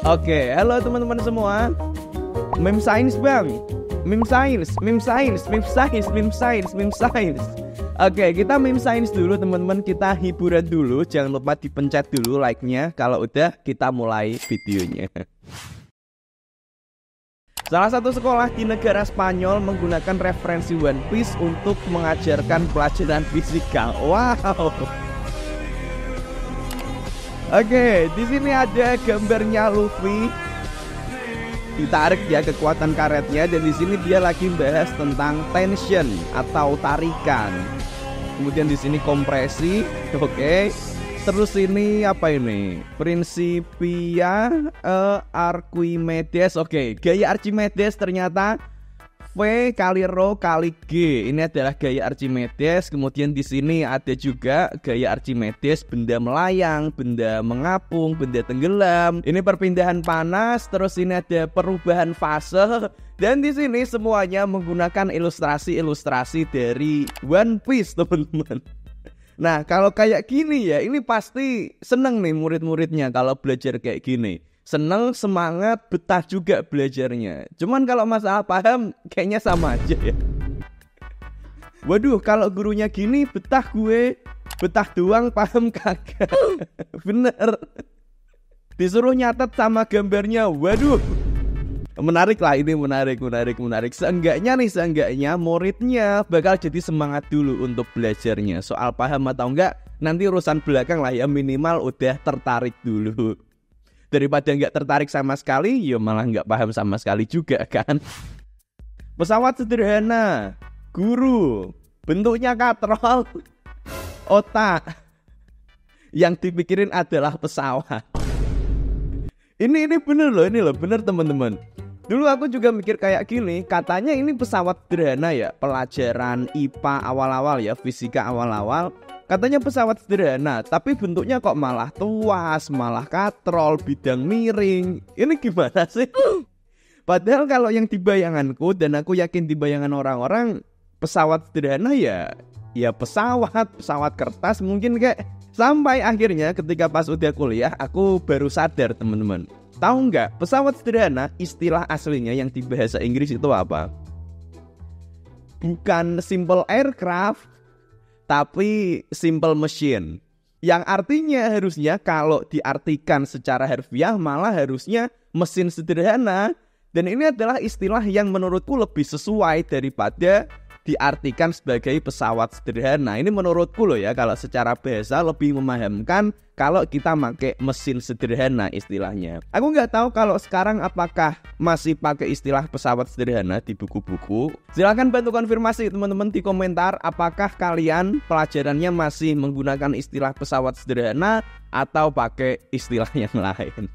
Oke, halo teman-teman semua. Meme science bang. Meme science. Oke, kita meme science dulu teman-teman. Kita hiburan dulu. Jangan lupa dipencet dulu like-nya. Kalau udah, kita mulai videonya. Salah satu sekolah di negara Spanyol menggunakan referensi One Piece untuk mengajarkan pelajaran fisika. Wow. Oke, di sini ada gambarnya Luffy. Ditarik ya kekuatan karetnya, dan di sini dia lagi bahas tentang tension atau tarikan. Kemudian di sini kompresi. Oke. Terus ini apa ini? Principia Archimedes. Oke, gaya Archimedes ternyata V kali Rho kali G. Ini adalah gaya Archimedes. Kemudian di sini ada juga gaya Archimedes, benda melayang, benda mengapung, benda tenggelam. Ini perpindahan panas. Terus ini ada perubahan fase. Dan di sini semuanya menggunakan ilustrasi-ilustrasi dari One Piece, teman-teman. Nah, kalau kayak gini ya, ini pasti seneng nih murid-muridnya kalau belajar kayak gini. Seneng, semangat, betah juga belajarnya. Cuman kalau masalah paham kayaknya sama aja ya. Waduh, kalau gurunya gini betah gue. Betah doang, paham kagak. Bener. Disuruh nyatet sama gambarnya. Waduh. Menarik lah ini, menarik. Seenggaknya muridnya bakal jadi semangat dulu untuk belajarnya. Soal paham atau enggak, nanti urusan belakang lah ya, minimal udah tertarik dulu. Daripada nggak tertarik sama sekali, ya malah nggak paham sama sekali juga kan. Pesawat sederhana, guru, bentuknya katrol, otak. Yang dipikirin adalah pesawat. Ini bener loh, bener teman-teman. Dulu aku juga mikir kayak gini, katanya ini pesawat sederhana ya, pelajaran IPA awal-awal ya, fisika awal-awal. Katanya pesawat sederhana, tapi bentuknya kok malah tuas, malah katrol, bidang miring. Ini gimana sih? Padahal kalau yang di bayanganku, dan aku yakin di bayangan orang-orang, pesawat sederhana ya pesawat kertas mungkin kayak. Sampai akhirnya ketika pas udah kuliah, aku baru sadar teman-teman. Tahu nggak, pesawat sederhana istilah aslinya yang di bahasa Inggris itu apa? Bukan simple aircraft, tapi simple machine. Yang artinya harusnya kalau diartikan secara harfiah malah harusnya mesin sederhana. Dan ini adalah istilah yang menurutku lebih sesuai daripada diartikan sebagai pesawat sederhana. Ini menurutku loh ya, kalau secara bahasa lebih memahamkan kalau kita pakai mesin sederhana istilahnya. Aku nggak tahu kalau sekarang apakah masih pakai istilah pesawat sederhana di buku-buku. Silahkan bantu konfirmasi teman-teman di komentar, apakah kalian pelajarannya masih menggunakan istilah pesawat sederhana atau pakai istilah yang lain.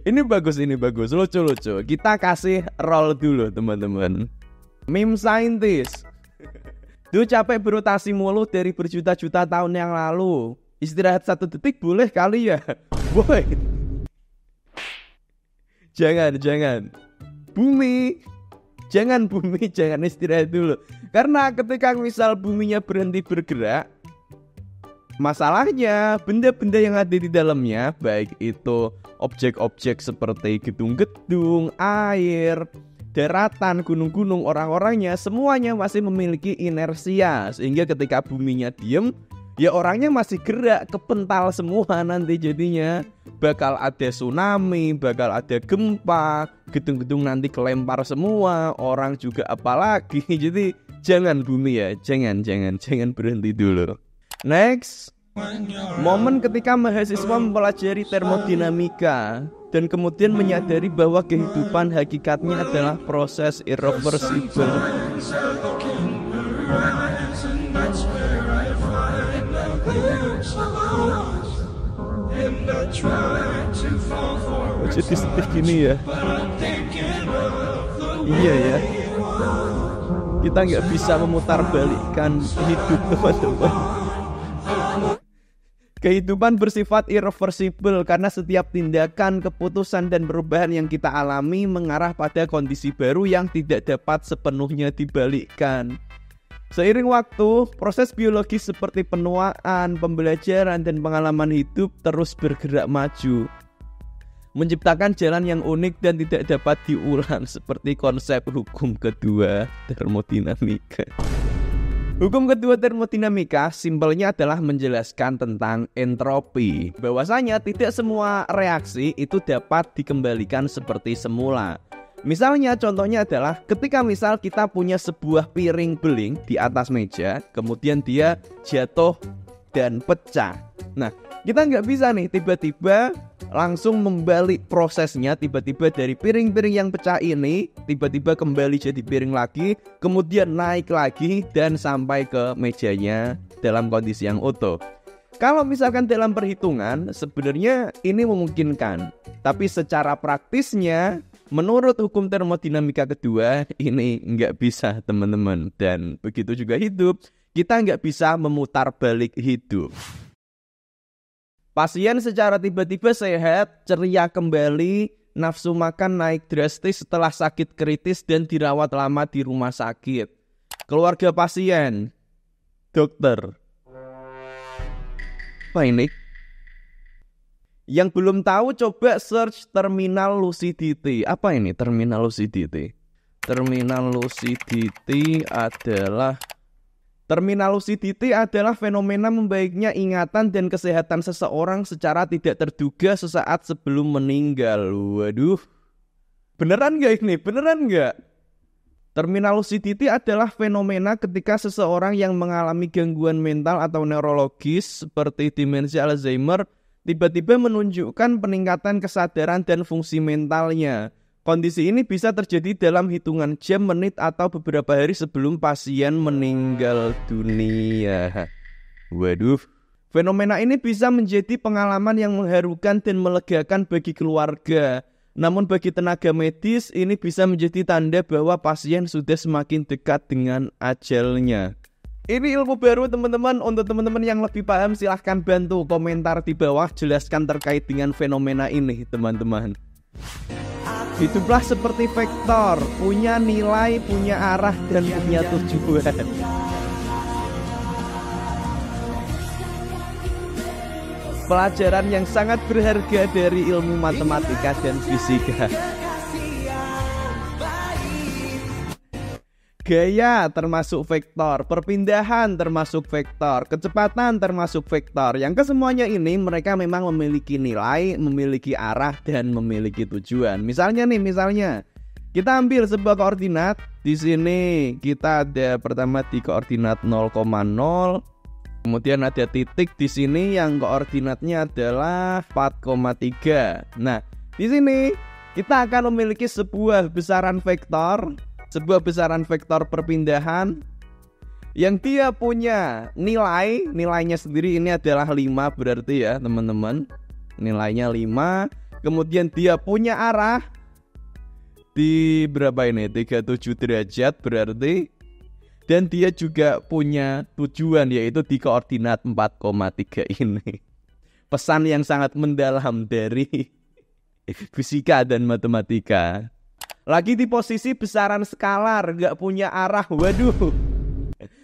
Ini bagus, lucu-lucu. Kita kasih roll dulu teman-teman. Meme scientist. Duh, capek berotasi mulu dari berjuta-juta tahun yang lalu. Istirahat 1 detik boleh kali ya? Boy. Jangan bumi, jangan istirahat dulu. Karena ketika misal buminya berhenti bergerak, masalahnya benda-benda yang ada di dalamnya, baik itu objek-objek seperti gedung-gedung, air, daratan, gunung-gunung, orang-orangnya semuanya masih memiliki inersia. Sehingga ketika buminya diem, ya orangnya masih gerak, kepental semua nanti jadinya. Bakal ada tsunami, bakal ada gempa, gedung-gedung nanti kelempar semua, orang juga apalagi. Jadi jangan bumi ya, jangan berhenti dulu. Next, momen ketika mahasiswa mempelajari termodinamika dan kemudian menyadari bahwa kehidupan hakikatnya adalah proses irreversible. Jadi sedih gini ya. Iya ya. Kita nggak bisa memutarbalikkan hidup teman-teman. Kehidupan bersifat irreversible karena setiap tindakan, keputusan, dan perubahan yang kita alami mengarah pada kondisi baru yang tidak dapat sepenuhnya dibalikkan. Seiring waktu, proses biologis seperti penuaan, pembelajaran, dan pengalaman hidup terus bergerak maju. menciptakan jalan yang unik dan tidak dapat diulang seperti konsep hukum kedua termodinamika. Hukum kedua termodinamika simpelnya adalah menjelaskan tentang entropi. Bahwasanya tidak semua reaksi itu dapat dikembalikan seperti semula. Misalnya contohnya adalah ketika misal kita punya sebuah piring beling di atas meja, kemudian dia jatuh dan pecah. Nah, kita nggak bisa nih tiba-tiba langsung membalik prosesnya, tiba-tiba dari piring-piring yang pecah ini tiba-tiba kembali jadi piring lagi, kemudian naik lagi dan sampai ke mejanya dalam kondisi yang utuh. Kalau misalkan dalam perhitungan sebenarnya ini memungkinkan, tapi secara praktisnya menurut hukum termodinamika kedua ini nggak bisa teman-teman. Dan begitu juga hidup, kita nggak bisa memutar balik hidup. Pasien secara tiba-tiba sehat, ceria kembali, nafsu makan naik drastis setelah sakit kritis dan dirawat lama di rumah sakit. Keluarga pasien, dokter. Apa ini? Yang belum tahu coba search terminal lucidity. Apa ini terminal lucidity? Terminal lucidity adalah fenomena membaiknya ingatan dan kesehatan seseorang secara tidak terduga sesaat sebelum meninggal. Waduh. Beneran gak ini? Beneran gak? Terminal lucidity adalah fenomena ketika seseorang yang mengalami gangguan mental atau neurologis seperti demensia Alzheimer tiba-tiba menunjukkan peningkatan kesadaran dan fungsi mentalnya. Kondisi ini bisa terjadi dalam hitungan jam, menit, atau beberapa hari sebelum pasien meninggal dunia. Waduh. Fenomena ini bisa menjadi pengalaman yang mengharukan dan melegakan bagi keluarga. Namun bagi tenaga medis ini bisa menjadi tanda bahwa pasien sudah semakin dekat dengan ajalnya. Ini ilmu baru teman-teman. Untuk teman-teman yang lebih paham silahkan bantu komentar di bawah, jelaskan terkait dengan fenomena ini teman-teman. Hiduplah seperti vektor, punya nilai, punya arah, dan punya tujuan. Pelajaran yang sangat berharga dari ilmu matematika dan fisika. Gaya termasuk vektor, perpindahan termasuk vektor, kecepatan termasuk vektor. Yang kesemuanya ini mereka memang memiliki nilai, memiliki arah, dan memiliki tujuan. Misalnya kita ambil sebuah koordinat. Di sini kita ada pertama di koordinat 0,0. Kemudian ada titik di sini yang koordinatnya adalah 4,3. Nah, di sini kita akan memiliki sebuah besaran vektor perpindahan yang dia punya nilainya sendiri ini adalah 5 berarti ya, teman-teman. Nilainya 5. Kemudian dia punya arah di berapa ini? 37 derajat berarti. Dan dia juga punya tujuan yaitu di koordinat 4,3 ini. Pesan yang sangat mendalam dari fisika dan matematika. Lagi di posisi besaran skalar, gak punya arah, waduh.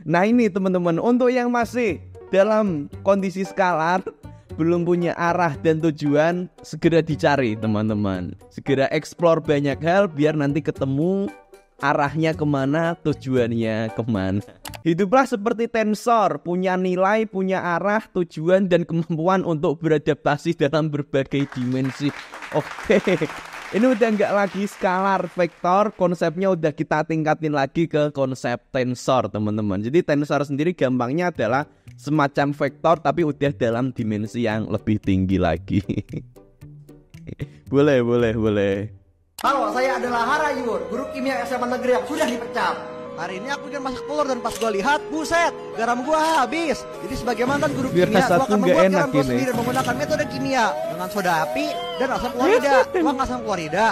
Nah ini teman-teman, untuk yang masih dalam kondisi skalar, belum punya arah dan tujuan, segera dicari teman-teman. Segera explore banyak hal biar nanti ketemu arahnya kemana, tujuannya kemana. Hiduplah seperti tensor, punya nilai, punya arah, tujuan, dan kemampuan untuk beradaptasi dalam berbagai dimensi. Oke, ini udah nggak lagi skalar vektor, konsepnya udah kita tingkatin lagi ke konsep tensor teman-teman. Jadi tensor sendiri gampangnya adalah semacam vektor tapi udah dalam dimensi yang lebih tinggi lagi. Boleh. Halo, saya adalah Harayur, guru kimia SMA negeri yang sudah dipecat. Hari ini aku ingin masak telur dan pas gue lihat, buset, garam gue habis. Jadi sebagai mantan guru kimia, gue akan membuat garam gue sendiri menggunakan metode kimia dengan soda api dan asam klorida. Uang asam klorida,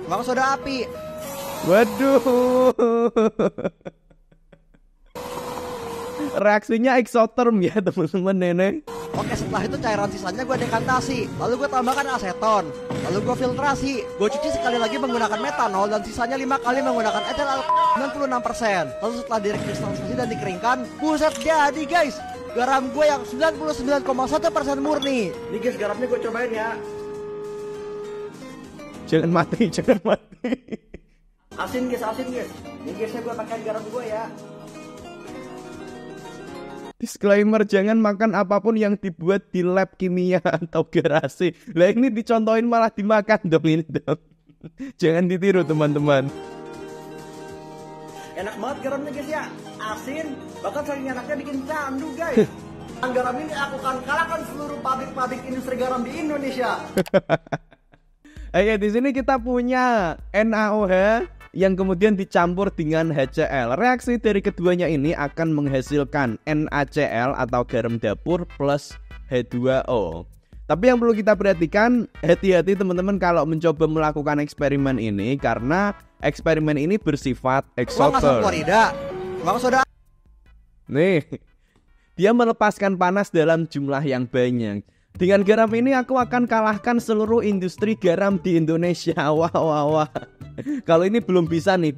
uang soda api. Waduh. Reaksinya eksoterm ya teman-teman nenek. Oke, setelah itu cairan sisanya gue dekantasi, lalu gue tambahkan aseton, lalu gue filtrasi, gue cuci sekali lagi menggunakan metanol dan sisanya 5 kali menggunakan etil alkohol 96%. Lalu setelah direkristalisasi dan dikeringkan, buset jadi guys, garam gue yang 99,1% murni. Nih guys, garamnya gue cobain ya. Jangan mati. Asin guys. Ini guysnya gue pakai garam gue ya. Disclaimer, jangan makan apapun yang dibuat di lab kimia atau garasi. Lah ini dicontohin malah dimakan dong ini dong. Jangan ditiru teman-teman. Enak banget garamnya guys ya. Asin, bahkan saking enaknya bikin candu guys. Garam ini aku akan kalahkan seluruh pabrik industri garam di Indonesia. Oke, di sini kita punya NaOH yang kemudian dicampur dengan HCl. Reaksi dari keduanya ini akan menghasilkan NaCl atau garam dapur plus H2O. Tapi yang perlu kita perhatikan, hati-hati teman-teman kalau mencoba melakukan eksperimen ini, karena eksperimen ini bersifat eksoter. Nih, dia melepaskan panas dalam jumlah yang banyak. Dengan garam ini aku akan kalahkan seluruh industri garam di Indonesia. Wah. Kalau ini belum bisa nih.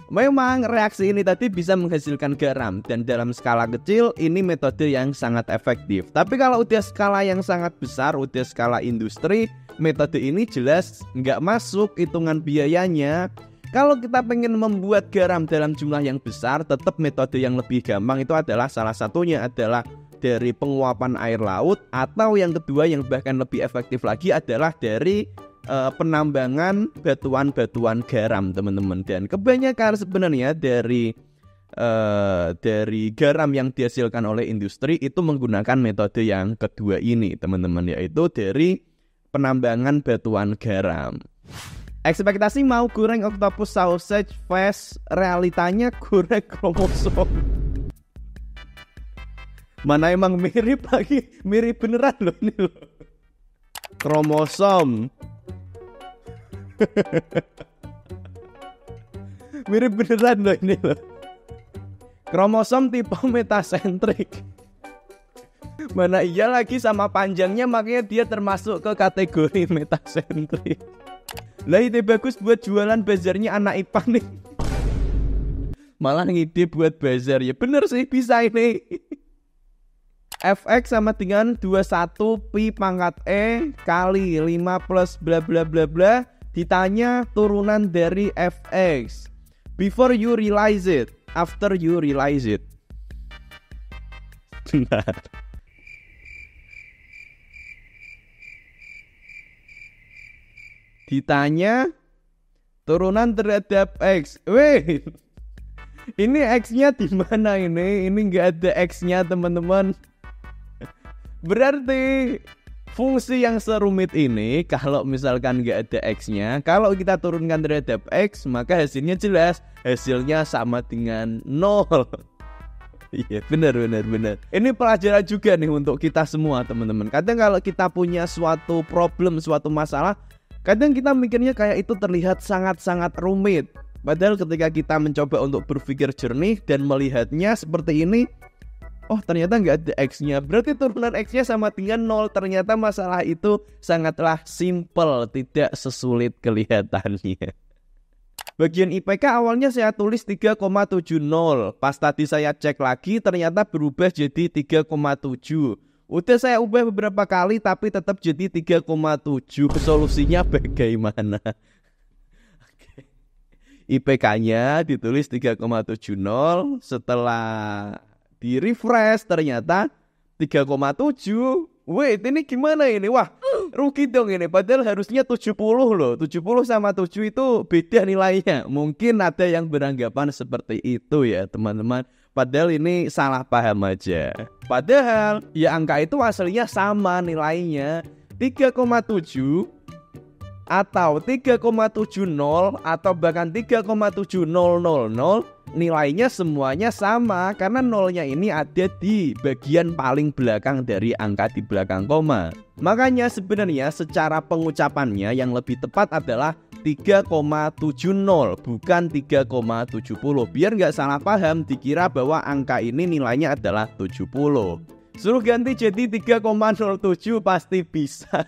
Memang reaksi ini tadi bisa menghasilkan garam, dan dalam skala kecil ini metode yang sangat efektif. Tapi kalau udah skala yang sangat besar, udah skala industri, metode ini jelas nggak masuk hitungan biayanya. Kalau kita pengen membuat garam dalam jumlah yang besar, tetap metode yang lebih gampang itu adalah salah satunya adalah dari penguapan air laut, atau yang kedua yang bahkan lebih efektif lagi adalah dari penambangan batuan garam teman-teman. Dan kebanyakan sebenarnya dari garam yang dihasilkan oleh industri itu menggunakan metode yang kedua ini teman-teman, yaitu dari penambangan batuan garam. Ekspektasi mau goreng octopus sausage face, realitanya goreng kromosom. Mana emang mirip lagi, mirip beneran loh ini loh. Kromosom. Mirip beneran loh ini loh. Kromosom tipe metasentrik. Mana iya lagi sama panjangnya, makanya dia termasuk ke kategori metasentrik. Lah ide bagus buat jualan bazarnya anak IPA nih. Malah ngide buat bazar, ya bener sih bisa ini. Fx sama dengan 21 pi pangkat E kali 5 plus bla bla bla bla, ditanya turunan dari Fx. Before you realize it, after you realize it. Benar. Ditanya turunan terhadap X. Weh, ini X-nya di mana ini? Ini nggak ada X-nya teman-teman. Berarti fungsi yang serumit ini, kalau misalkan nggak ada X-nya, kalau kita turunkan terhadap X, maka hasilnya jelas, hasilnya sama dengan 0. Iya, benar. Ini pelajaran juga nih untuk kita semua teman-teman. Kadang kalau kita punya suatu problem, suatu masalah, kadang kita mikirnya kayak itu terlihat sangat-sangat rumit. Padahal ketika kita mencoba untuk berpikir jernih dan melihatnya seperti ini, oh ternyata nggak ada X-nya, berarti turunan X-nya sama dengan 0. Ternyata masalah itu sangatlah simple, tidak sesulit kelihatannya. Bagian IPK awalnya saya tulis 3,70. Pas tadi saya cek lagi ternyata berubah jadi 3,7. Udah saya ubah beberapa kali tapi tetap jadi 3,7. Solusinya bagaimana? IPK-nya ditulis 3,70. Setelah di refresh ternyata 3,7. Wait, ini gimana ini? Wah, rugi dong ini. Padahal harusnya 70 loh. 70 sama 7 itu beda nilainya. Mungkin ada yang beranggapan seperti itu ya teman-teman. Padahal ini salah paham aja. Padahal ya angka itu aslinya sama nilainya, 3,7 atau 3,70 atau bahkan 3,7000, nilainya semuanya sama karena nolnya ini ada di bagian paling belakang dari angka di belakang koma. Makanya sebenarnya secara pengucapannya yang lebih tepat adalah 3,70 bukan 3,70. Biar nggak salah paham dikira bahwa angka ini nilainya adalah 70. Suruh ganti jadi 3,07 pasti bisa.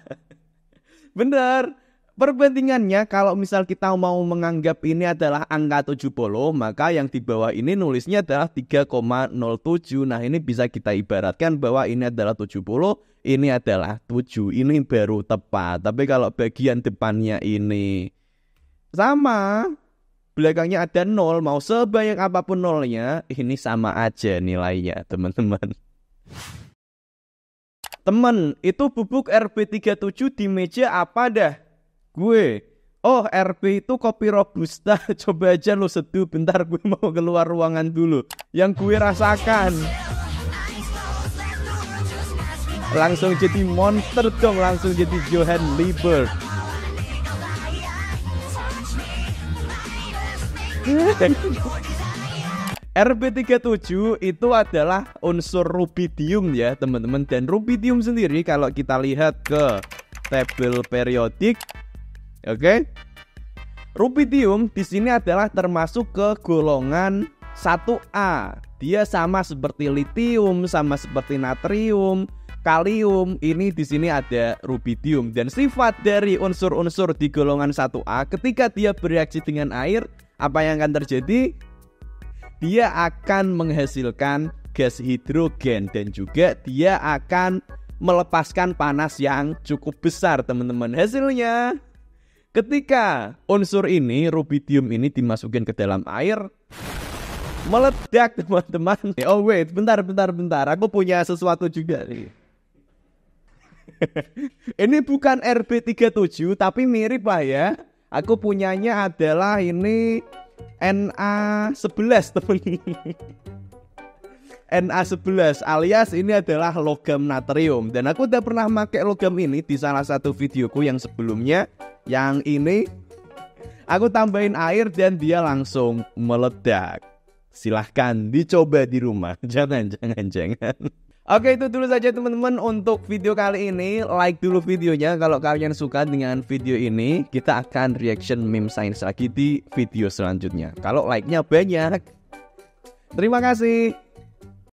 Bener. Perbandingannya kalau misal kita mau menganggap ini adalah angka 70, maka yang di bawah ini nulisnya adalah 3,07. Nah ini bisa kita ibaratkan bahwa ini adalah 70, ini adalah 7. Ini baru tepat. Tapi kalau bagian depannya ini sama, belakangnya ada 0, mau sebanyak apapun nolnya, ini sama aja nilainya teman-teman. Temen, itu bubuk RB37 di meja apa dah? Gue, oh RB itu kopi Robusta. Coba aja lo seduh, bentar gue mau keluar ruangan dulu. Yang gue rasakan langsung jadi monster dong, langsung jadi Johan Liebert. RB37 itu adalah unsur rubidium ya teman-teman. Dan rubidium sendiri kalau kita lihat ke tabel periodik, oke, rubidium di sini adalah termasuk ke golongan 1A. Dia sama seperti litium, sama seperti natrium, kalium. Ini di sini ada rubidium. Dan sifat dari unsur-unsur di golongan 1A, ketika dia bereaksi dengan air, apa yang akan terjadi? Dia akan menghasilkan gas hidrogen dan juga dia akan melepaskan panas yang cukup besar teman-teman. Hasilnya, ketika unsur ini, rubidium ini dimasukin ke dalam air, meledak teman-teman. Oh wait, bentar. Aku punya sesuatu juga nih. Ini bukan RB37 tapi mirip lah ya. Aku punyanya adalah ini Na11 teman. Na11 alias ini adalah logam natrium. Dan aku udah pernah pakai logam ini di salah satu videoku yang sebelumnya. Yang ini aku tambahin air dan dia langsung meledak. Silahkan dicoba di rumah. Jangan. Oke, itu dulu saja teman-teman untuk video kali ini. Like dulu videonya kalau kalian suka dengan video ini. Kita akan reaction meme science lagi di video selanjutnya kalau like-nya banyak. Terima kasih.